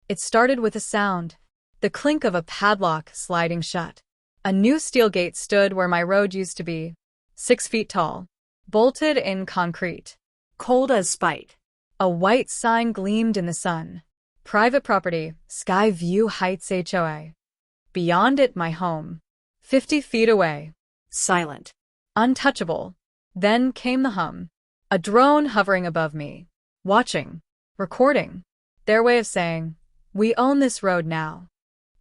It started with a sound, the clink of a padlock sliding shut. A new steel gate stood where my road used to be, 6 feet tall, bolted in concrete, cold as spite. A white sign gleamed in the sun. Private property, Sky View Heights HOA. Beyond it, my home. 50 feet away. Silent. Untouchable. Then came the hum. A drone hovering above me. Watching. Recording. Their way of saying, we own this road now.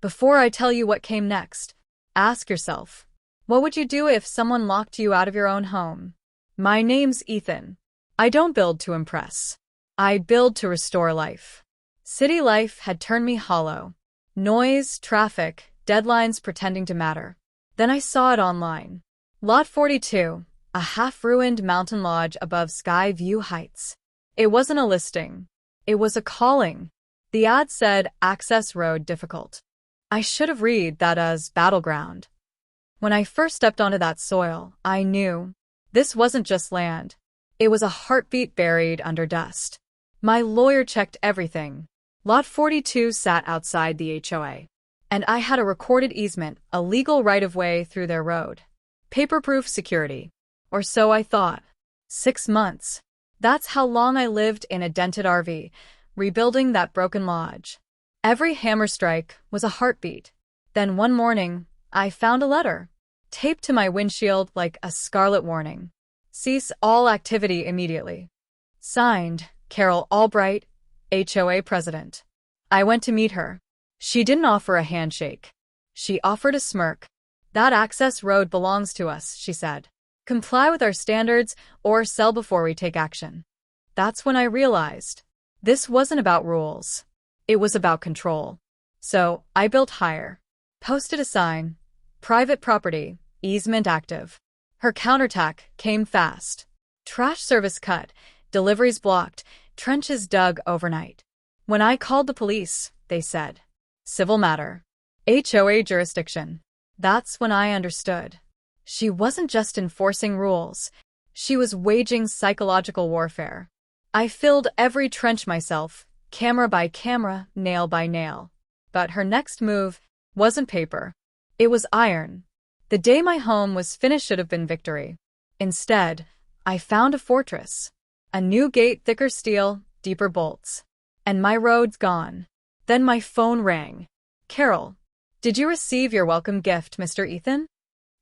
Before I tell you what came next, ask yourself, what would you do if someone locked you out of your own home? My name's Ethan. I don't build to impress. I build to restore life. City life had turned me hollow. Noise, traffic, deadlines pretending to matter. Then I saw it online. Lot 42, a half-ruined mountain lodge above Sky View Heights. It wasn't a listing. It was a calling. The ad said, access road difficult. I should have read that as battleground. When I first stepped onto that soil, I knew this wasn't just land. It was a heartbeat buried under dust. My lawyer checked everything. Lot 42 sat outside the HOA. And I had a recorded easement, a legal right-of-way through their road. Paper-proof security. Or so I thought. 6 months. That's how long I lived in a dented RV, rebuilding that broken lodge. Every hammer strike was a heartbeat. Then one morning, I found a letter, taped to my windshield like a scarlet warning. Cease all activity immediately. Signed, Carol Albright, HOA president. I went to meet her. She didn't offer a handshake. She offered a smirk. That access road belongs to us, she said. Comply with our standards or sell before we take action. That's when I realized this wasn't about rules. It was about control. So I built higher. Posted a sign. Private property, easement active. Her counterattack came fast. Trash service cut, deliveries blocked, trenches dug overnight. When I called the police, they said, civil matter. HOA jurisdiction. That's when I understood. She wasn't just enforcing rules. She was waging psychological warfare. I filled every trench myself, camera by camera, nail by nail. But her next move wasn't paper. It was iron. The day my home was finished should have been victory. Instead, I found a fortress. A new gate, thicker steel, deeper bolts. And my road's gone. Then my phone rang. Carol, did you receive your welcome gift, Mr. Ethan?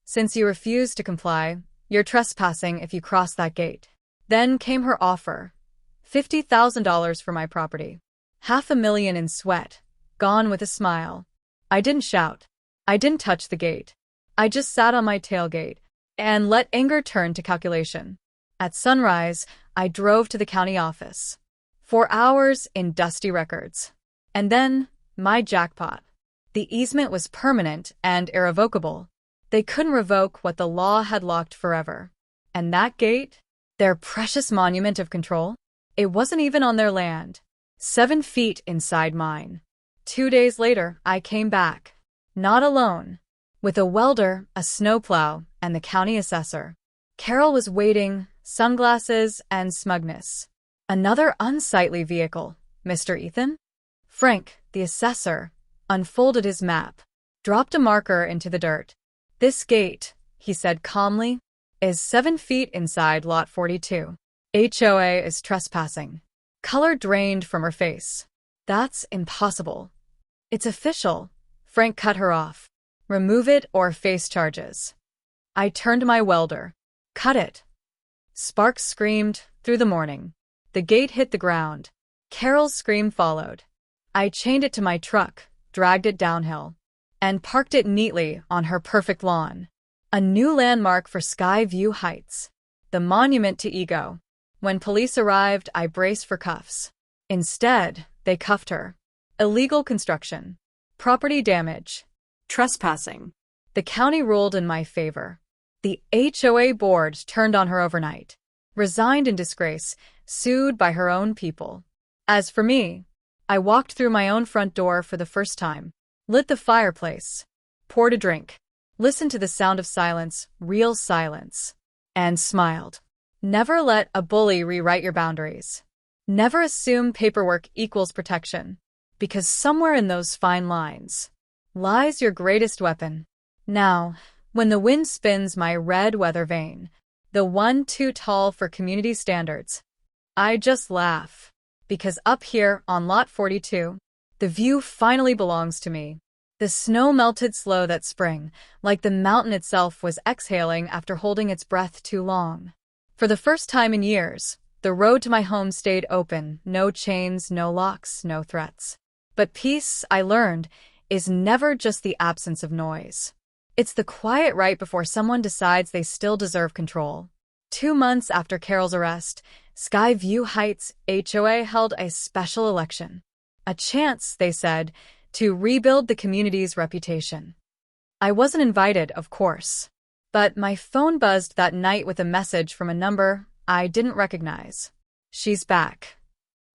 Since you refused to comply, you're trespassing if you cross that gate. Then came her offer. $50,000 for my property. $500,000 in sweat. Gone with a smile. I didn't shout. I didn't touch the gate. I just sat on my tailgate and let anger turn to calculation. At sunrise, I drove to the county office. 4 hours in dusty records. And then, my jackpot. The easement was permanent and irrevocable. They couldn't revoke what the law had locked forever. And that gate, their precious monument of control, it wasn't even on their land. 7 feet inside mine. 2 days later, I came back. Not alone. With a welder, a snowplow, and the county assessor. Carol was waiting, sunglasses and smugness. Another unsightly vehicle, Mr. Ethan? Frank, the assessor, unfolded his map, dropped a marker into the dirt. This gate, he said calmly, is 7 feet inside Lot 42. HOA is trespassing. Color drained from her face. That's impossible. It's official. Frank cut her off. Remove it or face charges. I turned to my welder. Cut it. Sparks screamed through the morning. The gate hit the ground. Carol's scream followed. I chained it to my truck, dragged it downhill, and parked it neatly on her perfect lawn. A new landmark for Sky View Heights. The monument to ego. When police arrived, I braced for cuffs. Instead, they cuffed her. Illegal construction. Property damage. Trespassing. The county ruled in my favor. The HOA board turned on her overnight. Resigned in disgrace, sued by her own people. As for me, I walked through my own front door for the first time, lit the fireplace, poured a drink, listened to the sound of silence, real silence, and smiled. Never let a bully rewrite your boundaries. Never assume paperwork equals protection. because somewhere in those fine lines lies your greatest weapon. Now, when the wind spins my red weather vane, the one too tall for community standards, I just laugh, because up here on Lot 42, the view finally belongs to me. The snow melted slow that spring, like the mountain itself was exhaling after holding its breath too long. For the first time in years, the road to my home stayed open, no chains, no locks, no threats. But peace, I learned, is never just the absence of noise. It's the quiet right before someone decides they still deserve control. 2 months after Carol's arrest, Skyview Heights HOA held a special election. A chance, they said, to rebuild the community's reputation. I wasn't invited, of course, but my phone buzzed that night with a message from a number I didn't recognize. She's back.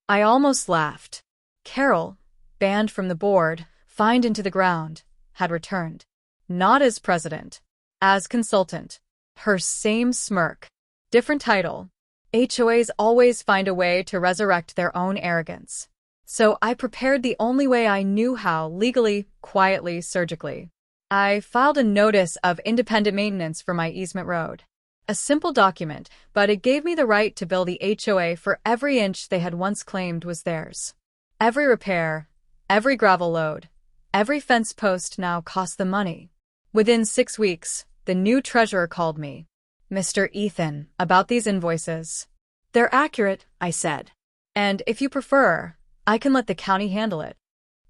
I almost laughed. Carol, banned from the board, fined into the ground, had returned. Not as president, as consultant. Her same smirk. Different title. HOAs always find a way to resurrect their own arrogance. So I prepared the only way I knew how, legally, quietly, surgically. I filed a notice of independent maintenance for my easement road. A simple document, but it gave me the right to bill the HOA for every inch they had once claimed was theirs. Every repair, every gravel load, every fence post now cost them money. Within 6 weeks, the new treasurer called me. Mr. Ethan, about these invoices. They're accurate, I said. And if you prefer, I can let the county handle it.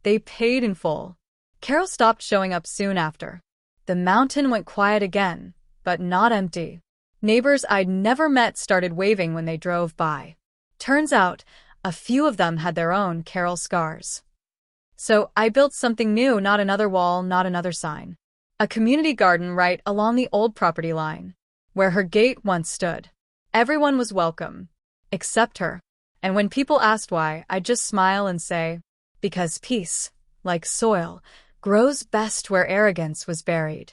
They paid in full. Carol stopped showing up soon after. The mountain went quiet again, but not empty. Neighbors I'd never met started waving when they drove by. Turns out, a few of them had their own Carol scars. So I built something new, not another wall, not another sign. A community garden right along the old property line, where her gate once stood. Everyone was welcome, except her. And when people asked why, I'd just smile and say, because peace, like soil, grows best where arrogance was buried.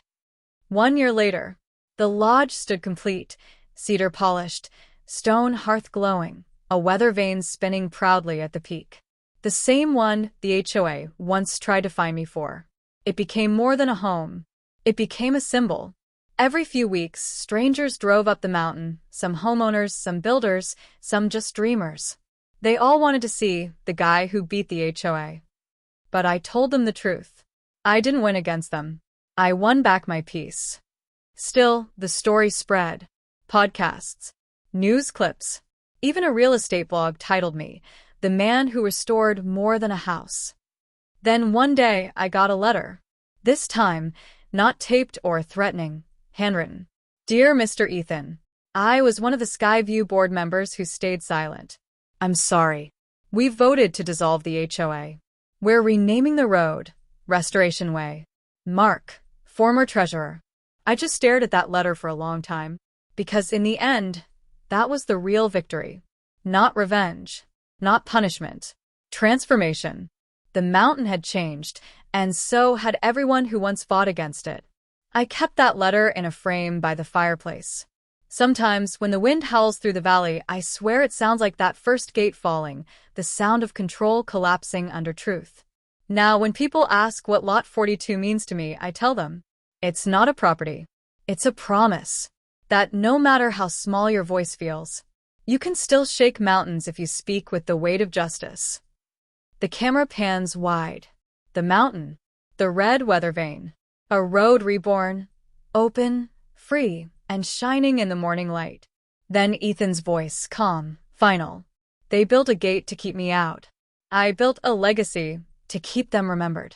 1 year later, the lodge stood complete, cedar polished, stone hearth glowing, a weather vane spinning proudly at the peak. The same one the HOA once tried to find me for. It became more than a home. It became a symbol. Every few weeks, strangers drove up the mountain, some homeowners, some builders, some just dreamers. They all wanted to see the guy who beat the HOA. But I told them the truth. I didn't win against them. I won back my peace. Still, the story spread. Podcasts, news clips, even a real estate blog titled me, "The Man Who Restored More Than a House." Then one day I got a letter. This time, not taped or threatening, handwritten. Dear Mr. Ethan, I was one of the Skyview board members who stayed silent. I'm sorry. We voted to dissolve the HOA. We're renaming the road Restoration Way. Mark, former treasurer. I just stared at that letter for a long time, because in the end, that was the real victory. Not revenge, not punishment, transformation. The mountain had changed, and so had everyone who once fought against it. I kept that letter in a frame by the fireplace. Sometimes, when the wind howls through the valley, I swear it sounds like that first gate falling, the sound of control collapsing under truth. Now, when people ask what Lot 42 means to me, I tell them, it's not a property. It's a promise that no matter how small your voice feels, you can still shake mountains if you speak with the weight of justice. The camera pans wide. The mountain, the red weather vane, a road reborn, open, free, and shining in the morning light. Then Ethan's voice, calm, final. They built a gate to keep me out. I built a legacy to keep them remembered.